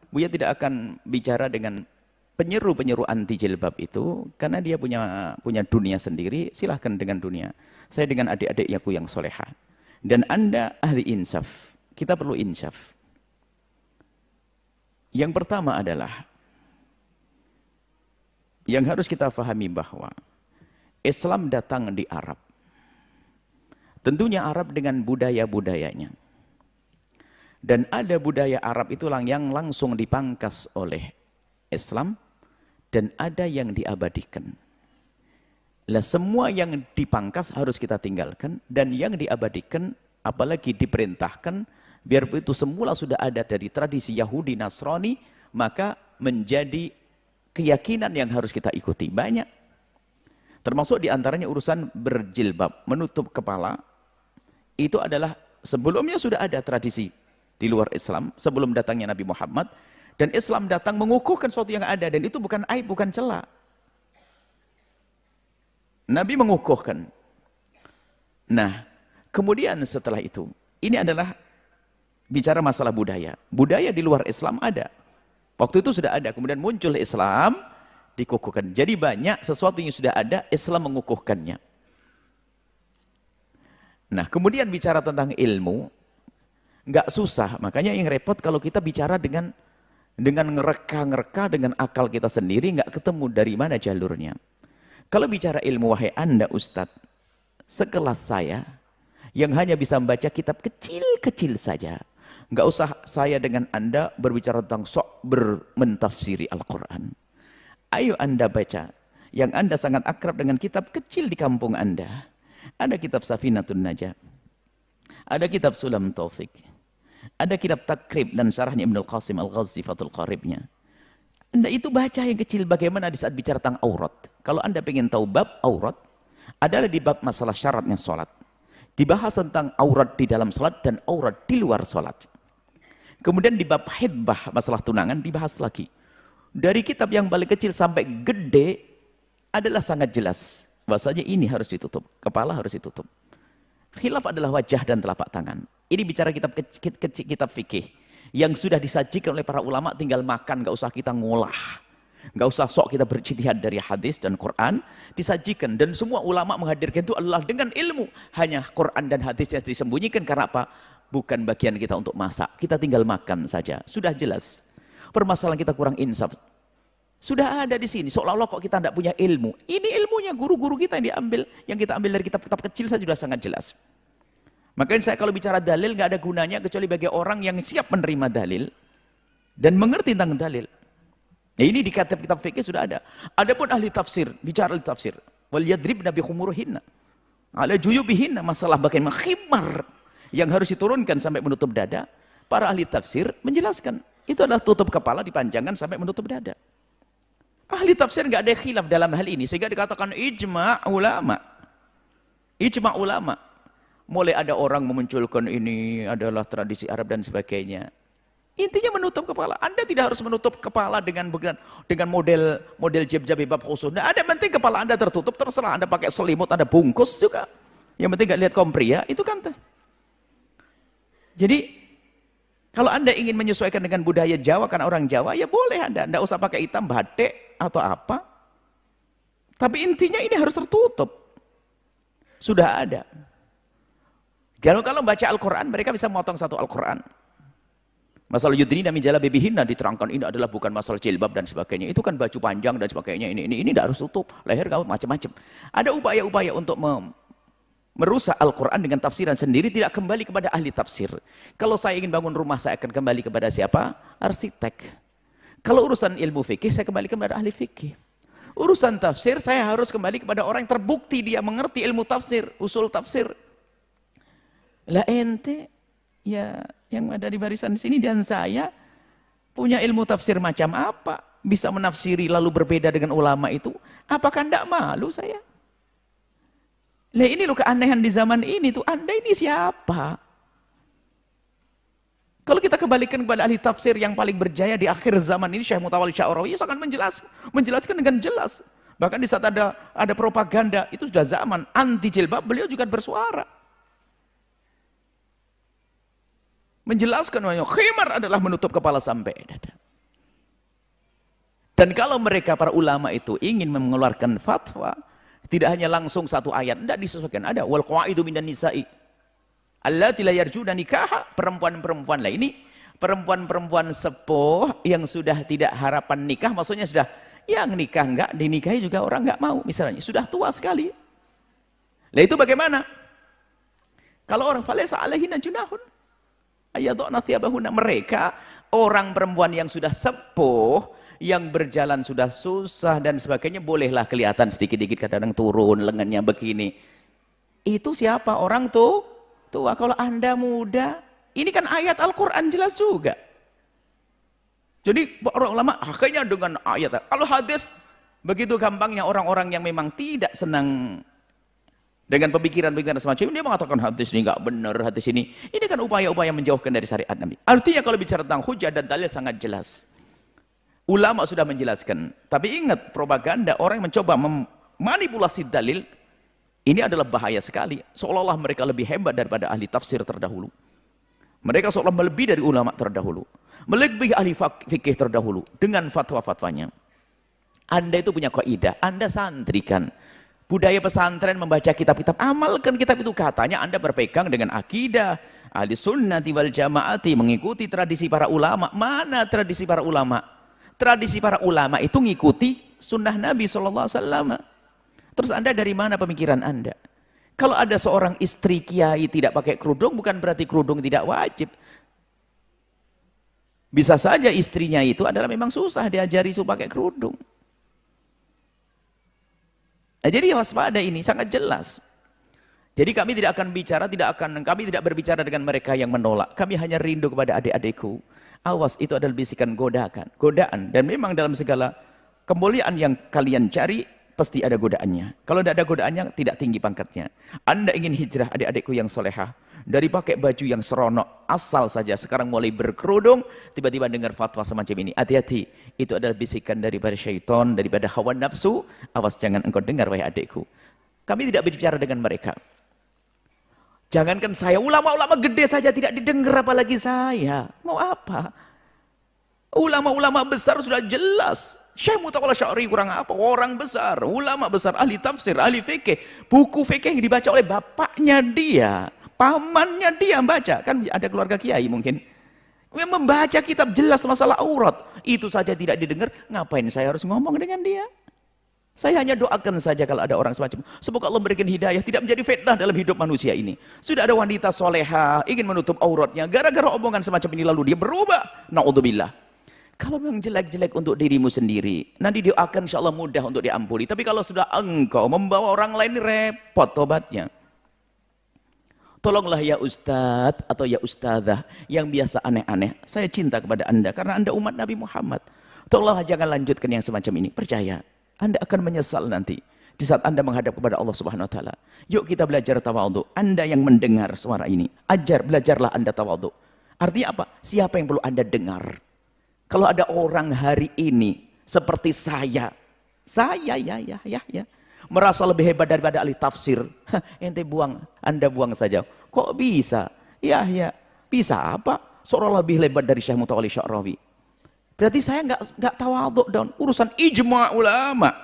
Buya tidak akan bicara dengan penyeru-penyeru anti jilbab itu, karena dia punya dunia sendiri. Silahkan dengan dunia. Saya dengan adik-adikku yang soleha. Dan Anda ahli insaf. Kita perlu insaf. Yang pertama adalah, yang harus kita fahami bahwa Islam datang di Arab. Tentunya Arab dengan budaya-budayanya. Dan ada budaya Arab itu yang langsung dipangkas oleh Islam, dan ada yang diabadikan. Lah semua yang dipangkas harus kita tinggalkan, dan yang diabadikan apalagi diperintahkan, biar itu semula sudah ada dari tradisi Yahudi Nasrani, maka menjadi keyakinan yang harus kita ikuti. Banyak. Termasuk diantaranya urusan berjilbab, menutup kepala. Itu adalah sebelumnya sudah ada tradisi di luar Islam, sebelum datangnya Nabi Muhammad. Dan Islam datang mengukuhkan sesuatu yang ada, dan itu bukan aib, bukan cela. Nabi mengukuhkan. Nah, kemudian setelah itu, ini adalah bicara masalah budaya. Budaya di luar Islam ada. Waktu itu sudah ada, kemudian muncul Islam, dikukuhkan. Jadi banyak sesuatu yang sudah ada, Islam mengukuhkannya. Nah, kemudian bicara tentang ilmu, nggak susah. Makanya yang repot kalau kita bicara dengan ngereka-ngereka dengan akal kita sendiri, nggak ketemu dari mana jalurnya. Kalau bicara ilmu, wahai Anda Ustadz, sekelas saya, yang hanya bisa membaca kitab kecil-kecil saja, nggak usah saya dengan Anda berbicara tentang sok mentafsiri Al-Quran. Ayo Anda baca, yang Anda sangat akrab dengan kitab kecil di kampung Anda. Ada kitab Safinatun Najah, ada kitab Sulam Taufik, ada kitab Takrib dan syarahnya Ibnul Qasim Al-Ghazi Fathul Qaribnya. Anda itu baca yang kecil, bagaimana di saat bicara tentang aurat. Kalau Anda ingin tahu bab aurat, adalah di bab masalah syaratnya sholat. Dibahas tentang aurat di dalam sholat dan aurat di luar sholat. Kemudian di bab hidbah, masalah tunangan, dibahas lagi. Dari kitab yang paling kecil sampai gede, adalah sangat jelas. Bahasanya ini harus ditutup, kepala harus ditutup. Khilaf adalah wajah dan telapak tangan. Ini bicara kitab fikih yang sudah disajikan oleh para ulama, tinggal makan, nggak usah kita ngolah, nggak usah sok kita berijtihad dari hadis dan Quran, disajikan. Dan semua ulama menghadirkan itu adalah dengan ilmu. Hanya Quran dan hadis yang disembunyikan karena apa? Bukan bagian kita untuk masak, kita tinggal makan saja. Sudah jelas. Permasalahan kita kurang insaf. Sudah ada di sini, seolah-olah kok kita tidak punya ilmu. Ini ilmunya guru-guru kita yang kita ambil dari kitab-kitab kecil saja sudah sangat jelas. Makanya saya kalau bicara dalil nggak ada gunanya kecuali bagi orang yang siap menerima dalil dan mengerti tentang dalil. Nah, ini di kitab-kitab fikih sudah ada. Adapun ahli tafsir, bicara ahli tafsir, wal yadribna bi khumurihinna ala juyubihinna, masalah bagaimana khimar yang harus diturunkan sampai menutup dada, para ahli tafsir menjelaskan itu adalah tutup kepala dipanjangkan sampai menutup dada. Ahli tafsir nggak ada khilaf dalam hal ini, sehingga dikatakan ijma' ulama. Ijma' ulama. Mulai ada orang memunculkan ini adalah tradisi Arab dan sebagainya. Intinya menutup kepala. Anda tidak harus menutup kepala dengan model jilbab khusus. Nah, ada penting kepala Anda tertutup, terserah Anda pakai selimut, Anda bungkus juga. Yang penting nggak lihat kaum pria, itu kan. Jadi kalau Anda ingin menyesuaikan dengan budaya Jawa, karena orang Jawa, ya boleh Anda. Nggak usah pakai hitam, batik, atau apa. Tapi intinya ini harus tertutup. Sudah ada. Kalau baca Al-Quran, mereka bisa memotong satu Al-Quran. Masalah yudhina min jalabibihinna diterangkan, ini adalah bukan masalah jilbab dan sebagainya. Itu kan baju panjang dan sebagainya. Ini tidak harus tutup. Leher kamu macam-macam. Ada upaya-upaya untuk merusak Al-Quran dengan tafsiran sendiri, tidak kembali kepada ahli tafsir. Kalau saya ingin bangun rumah, saya akan kembali kepada siapa? Arsitek. Kalau urusan ilmu fikih, saya kembali kepada ahli fikih. Urusan tafsir, saya harus kembali kepada orang yang terbukti dia mengerti ilmu tafsir, usul tafsir. Lah ente, ya yang ada di barisan sini dan saya punya ilmu tafsir macam apa? Bisa menafsiri lalu berbeda dengan ulama itu? Apakah tidak malu saya? Lah ini loh keanehan di zaman ini tuh, Anda ini siapa? Kalau kita kembalikan kepada ahli tafsir yang paling berjaya di akhir zaman ini, Syekh Mutawalli Sya'rawi, sangat menjelaskan dengan jelas. Bahkan di saat ada propaganda, itu sudah zaman anti jilbab, beliau juga bersuara. Menjelaskan bahwa khimar adalah menutup kepala sampai dada. Dan kalau mereka para ulama itu ingin mengeluarkan fatwa, tidak hanya langsung satu ayat, tidak disesuaikan. Ada wal qawaidu minan nisa'i allati la yarjuna nikaha, perempuan-perempuan lah ini, perempuan-perempuan sepuh yang sudah tidak harapan nikah, maksudnya sudah yang nikah enggak, dinikahi juga orang enggak mau, misalnya sudah tua sekali. Lah itu bagaimana? Kalau orang falaisa alaihinna junahun ayadna thiyabahunna, mereka orang perempuan yang sudah sepuh, yang berjalan sudah susah dan sebagainya, bolehlah kelihatan sedikit-sedikit kadang turun lengannya begini. Itu siapa? Orang tuh tua. Kalau Anda muda, ini kan ayat Al-Qur'an jelas juga. Jadi orang ulama akhirnya dengan ayat. Kalau hadis begitu gampangnya, orang-orang yang memang tidak senang dengan pemikiran-pemikiran semacam ini, dia mengatakan hadis ini enggak benar, hadis ini kan upaya-upaya menjauhkan dari syariat Nabi. Artinya kalau bicara tentang hujah dan dalil sangat jelas. Ulama sudah menjelaskan. Tapi ingat, propaganda orang yang mencoba memanipulasi dalil, ini adalah bahaya sekali. Seolah-olah mereka lebih hebat daripada ahli tafsir terdahulu. Mereka seolah melebihi dari ulama terdahulu, melebihi ahli fikih terdahulu dengan fatwa-fatwanya. Anda itu punya kaidah, Anda santrikan. Budaya pesantren membaca kitab-kitab, amalkan kitab itu. Katanya Anda berpegang dengan akidah ahli sunnati wal jamaati, mengikuti tradisi para ulama. Mana tradisi para ulama? Tradisi para ulama itu ngikuti sunnah Nabi SAW. Terus Anda dari mana pemikiran Anda? Kalau ada seorang istri kiai tidak pakai kerudung, bukan berarti kerudung tidak wajib. Bisa saja istrinya itu adalah memang susah diajari supaya pakai kerudung. Nah, jadi waspada, ini sangat jelas. Jadi kami tidak akan bicara, kami tidak berbicara dengan mereka yang menolak. Kami hanya rindu kepada adik-adikku. Awas, itu adalah bisikan godaan. Dan memang dalam segala kemuliaan yang kalian cari, pasti ada godaannya. Kalau tidak ada godaannya, tidak tinggi pangkatnya. Anda ingin hijrah adik-adikku yang solehah, dari pakai baju yang seronok, asal saja sekarang mulai berkerudung, tiba-tiba dengar fatwa semacam ini. Hati-hati, itu adalah bisikan daripada syaitan, daripada hawa nafsu. Awas, jangan engkau dengar, wahai adikku. Kami tidak berbicara dengan mereka. Jangankan saya, ulama-ulama gede saja tidak didengar, apalagi saya. Mau apa? Ulama-ulama besar sudah jelas. Syekh Mutawalla Sya'ri kurang apa? Orang besar, ulama besar, ahli tafsir, ahli fikih. Buku fikih yang dibaca oleh bapaknya dia, pamannya dia baca. Kan ada keluarga kiai mungkin. Yang membaca kitab jelas masalah aurat. Itu saja tidak didengar, ngapain saya harus ngomong dengan dia? Saya hanya doakan saja kalau ada orang semacam. Semoga Allah berikan hidayah, tidak menjadi fitnah dalam hidup manusia ini. Sudah ada wanita soleha, ingin menutup auratnya. Gara-gara omongan semacam ini lalu dia berubah. Na'udzubillah. Kalau memang jelek-jelek untuk dirimu sendiri, nanti doakan insya Allah mudah untuk diampuni. Tapi kalau sudah engkau membawa orang lain, repot tobatnya. Tolonglah ya Ustadz atau ya Ustadzah yang biasa aneh-aneh. Saya cinta kepada Anda karena Anda umat Nabi Muhammad. Tolonglah jangan lanjutkan yang semacam ini. Percaya. Anda akan menyesal nanti di saat Anda menghadap kepada Allah Subhanahu wa taala. Yuk kita belajar tawadhu. Anda yang mendengar suara ini, belajarlah Anda tawadhu. Artinya apa? Siapa yang perlu Anda dengar? Kalau ada orang hari ini seperti saya merasa lebih hebat daripada ahli tafsir, ente buang, Anda buang saja. Kok bisa? Ya, bisa apa? Seorang lebih hebat dari Syekh Mutawalla Sya'rawi. Berarti saya nggak tawadhu dong. Urusan ijma' ulama,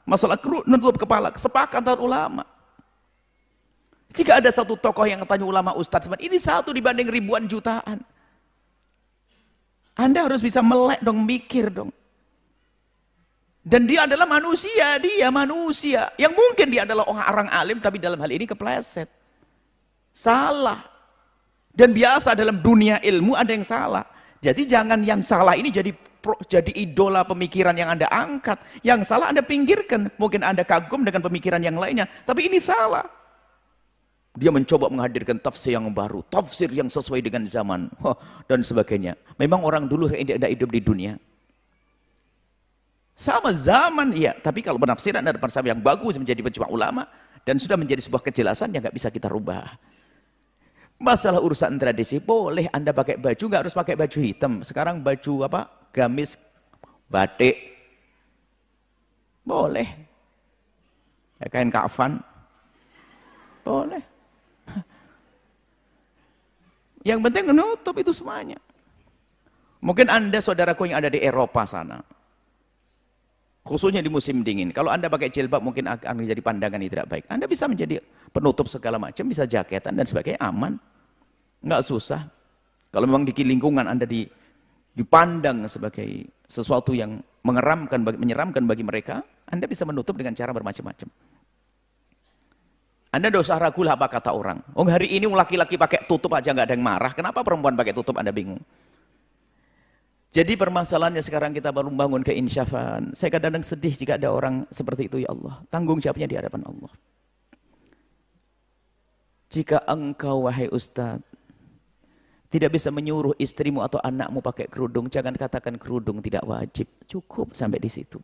masalah nutup kepala, kesepakatan ulama. Jika ada satu tokoh yang tanya ulama ustadz, ini satu dibanding ribuan jutaan. Anda harus bisa melek dong, mikir dong. Dan dia adalah manusia, yang mungkin dia adalah orang alim, tapi dalam hal ini kepleset, salah. Dan biasa dalam dunia ilmu ada yang salah. Jadi jangan yang salah ini jadi idola pemikiran yang Anda angkat. Yang salah Anda pinggirkan. Mungkin Anda kagum dengan pemikiran yang lainnya, tapi ini salah. Dia mencoba menghadirkan tafsir yang baru, tafsir yang sesuai dengan zaman, dan sebagainya. Memang orang dulu tidak hidup di dunia. Sama zaman, ya. Tapi kalau penafsiran ada penafsir yang bagus menjadi pencipta ulama dan sudah menjadi sebuah kejelasan yang nggak bisa kita rubah. Masalah urusan tradisi, boleh Anda pakai baju, nggak harus pakai baju hitam. Sekarang baju apa? Gamis, batik, boleh. Ya, kain kafan, boleh. Yang penting menutup itu semuanya. Mungkin Anda saudaraku yang ada di Eropa sana, Khususnya di musim dingin. Kalau Anda pakai jilbab mungkin akan menjadi pandangan yang tidak baik. Anda bisa menjadi penutup segala macam, bisa jaketan dan sebagainya, aman. Nggak susah. Kalau memang di lingkungan Anda dipandang sebagai sesuatu yang menyeramkan bagi mereka, Anda bisa menutup dengan cara bermacam-macam. Anda tidak usah ragu lah apa kata orang. Oh, hari ini laki-laki pakai tutup aja nggak ada yang marah. Kenapa perempuan pakai tutup Anda bingung? Jadi permasalahannya sekarang kita baru membangun keinsyafan. Saya kadang-kadang sedih jika ada orang seperti itu, ya Allah. Tanggung jawabnya di hadapan Allah. Jika engkau, wahai Ustadz, tidak bisa menyuruh istrimu atau anakmu pakai kerudung, jangan katakan kerudung tidak wajib. Cukup sampai di situ.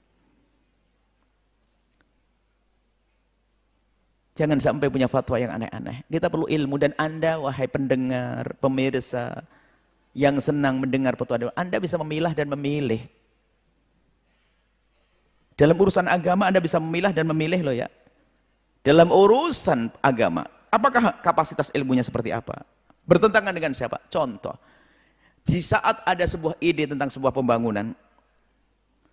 Jangan sampai punya fatwa yang aneh-aneh. Kita perlu ilmu, dan Anda, wahai pendengar, pemirsa, yang senang mendengar fatwa, Anda bisa memilah dan memilih. Dalam urusan agama Anda bisa memilah dan memilih loh ya. Dalam urusan agama, apakah kapasitas ilmunya seperti apa? Bertentangan dengan siapa? Contoh, di saat ada sebuah ide tentang sebuah pembangunan,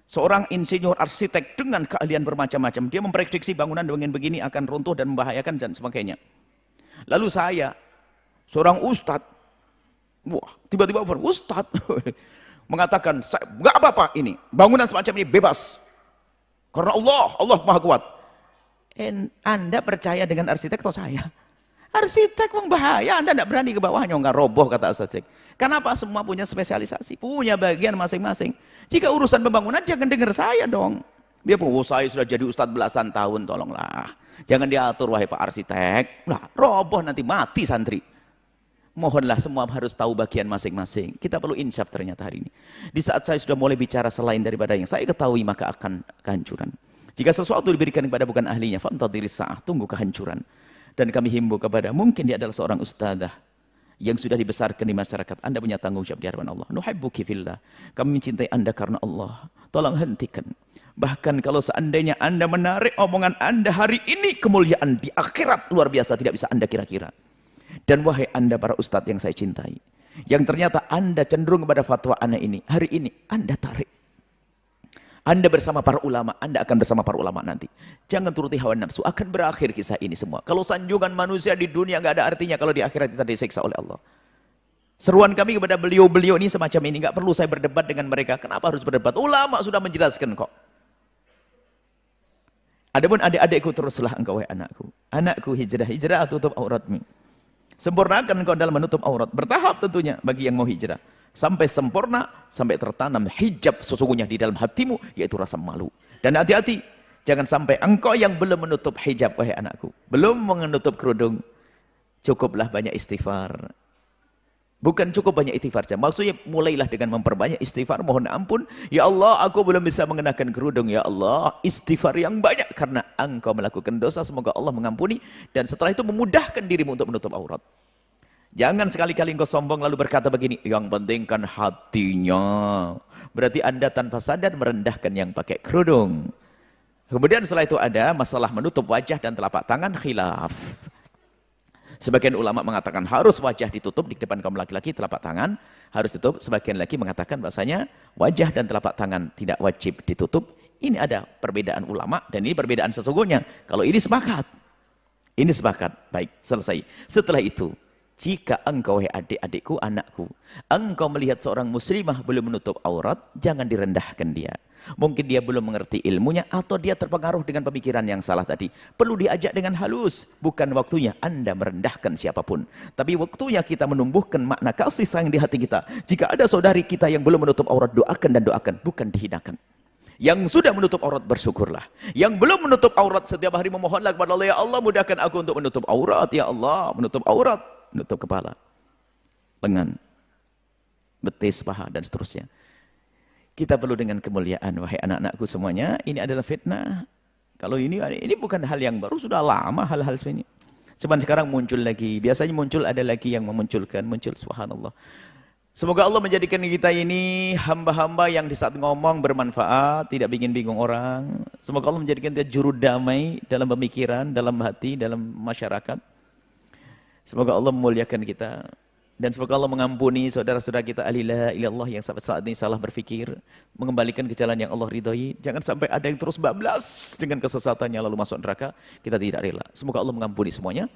seorang insinyur arsitek dengan keahlian bermacam-macam, dia memprediksi bangunan dengan begini akan runtuh dan membahayakan dan sebagainya. Lalu saya, seorang ustadz, wah, tiba-tiba ustadz mengatakan, nggak apa-apa ini, bangunan semacam ini bebas. Karena Allah Maha Kuat. Anda percaya dengan arsitek atau saya? Arsitek bahaya, Anda tidak berani ke bawahnya, nggak roboh kata arsitek. Kenapa? Semua punya spesialisasi, punya bagian masing-masing. Jika urusan pembangunan jangan dengar saya dong. Dia saya sudah jadi ustadz belasan tahun, tolonglah. Jangan diatur wahai Pak arsitek. Lah, roboh nanti mati santri. Mohonlah semua harus tahu bagian masing-masing. Kita perlu insaf ternyata hari ini. Di saat saya sudah mulai bicara selain daripada yang saya ketahui, maka akan kehancuran. Jika sesuatu diberikan kepada bukan ahlinya, fantadhiris sa'ah, tunggu kehancuran. Dan kami himbau kepada, mungkin dia adalah seorang ustadzah yang sudah dibesarkan di masyarakat. Anda punya tanggung jawab di hadapan Allah. Nuhibbuki fillah. Kami mencintai Anda karena Allah. Tolong hentikan. Bahkan kalau seandainya Anda menarik omongan Anda hari ini, kemuliaan di akhirat luar biasa tidak bisa Anda kira-kira. Dan wahai Anda para ustadz yang saya cintai, yang ternyata Anda cenderung kepada fatwa anak ini, hari ini Anda tarik. Anda bersama para ulama, Anda akan bersama para ulama nanti. Jangan turuti hawa nafsu, akan berakhir kisah ini semua. Kalau sanjungan manusia di dunia nggak ada artinya kalau di akhirat kita disiksa oleh Allah. Seruan kami kepada beliau-beliau ini semacam ini, nggak perlu saya berdebat dengan mereka. Kenapa harus berdebat? Ulama sudah menjelaskan kok. Adapun adik-adikku, teruslah engkau wahai anakku. Anakku, hijrah tutup auratmu. Sempurnakan engkau dalam menutup aurat. Bertahap tentunya bagi yang mau hijrah. Sampai sempurna, sampai tertanam hijab sesungguhnya di dalam hatimu, yaitu rasa malu. Dan hati-hati, jangan sampai engkau yang belum menutup hijab, wahai anakku, belum menutup kerudung, cukuplah banyak istighfar. Bukan cukup banyak istighfar saja, maksudnya mulailah dengan memperbanyak istighfar, mohon ampun, ya Allah aku belum bisa mengenakan kerudung, ya Allah, istighfar yang banyak karena engkau melakukan dosa, semoga Allah mengampuni, dan setelah itu memudahkan dirimu untuk menutup aurat. Jangan sekali-kali engkau sombong lalu berkata begini, yang penting kan hatinya. Berarti Anda tanpa sadar merendahkan yang pakai kerudung. Kemudian setelah itu ada masalah menutup wajah dan telapak tangan, khilaf. Sebagian ulama mengatakan harus wajah ditutup di depan kaum laki-laki, telapak tangan harus ditutup. Sebagian lagi mengatakan bahasanya wajah dan telapak tangan tidak wajib ditutup. Ini ada perbedaan ulama dan ini perbedaan sesungguhnya. Kalau ini sepakat, baik, selesai. Setelah itu, jika engkau, adik-adikku, anakku, engkau melihat seorang muslimah belum menutup aurat, jangan direndahkan dia. Mungkin dia belum mengerti ilmunya atau dia terpengaruh dengan pemikiran yang salah tadi. Perlu diajak dengan halus. Bukan waktunya Anda merendahkan siapapun. Tapi waktunya kita menumbuhkan makna kasih sayang di hati kita. Jika ada saudari kita yang belum menutup aurat, doakan dan doakan, bukan dihinakan. Yang sudah menutup aurat, bersyukurlah. Yang belum menutup aurat, setiap hari memohonlah kepada Allah, ya Allah mudahkan aku untuk menutup aurat, ya Allah, menutup aurat. Menutup kepala, lengan, betis, paha, dan seterusnya. Kita perlu dengan kemuliaan, wahai anak-anakku semuanya. Ini adalah fitnah. Kalau ini bukan hal yang baru, sudah lama hal-hal seperti ini. Cuman sekarang muncul lagi. Biasanya muncul, ada lagi yang memunculkan, muncul, subhanallah. Semoga Allah menjadikan kita ini hamba-hamba yang di saat ngomong bermanfaat, tidak bikin bingung orang. Semoga Allah menjadikan kita juru damai dalam pemikiran, dalam hati, dalam masyarakat. Semoga Allah memuliakan kita. Dan semoga Allah mengampuni saudara-saudara kita ahli la ilallah yang sampai saat ini salah berfikir, mengembalikan ke jalan yang Allah ridhai. Jangan sampai ada yang terus bablas dengan kesesatannya lalu masuk neraka, kita tidak rela. Semoga Allah mengampuni semuanya.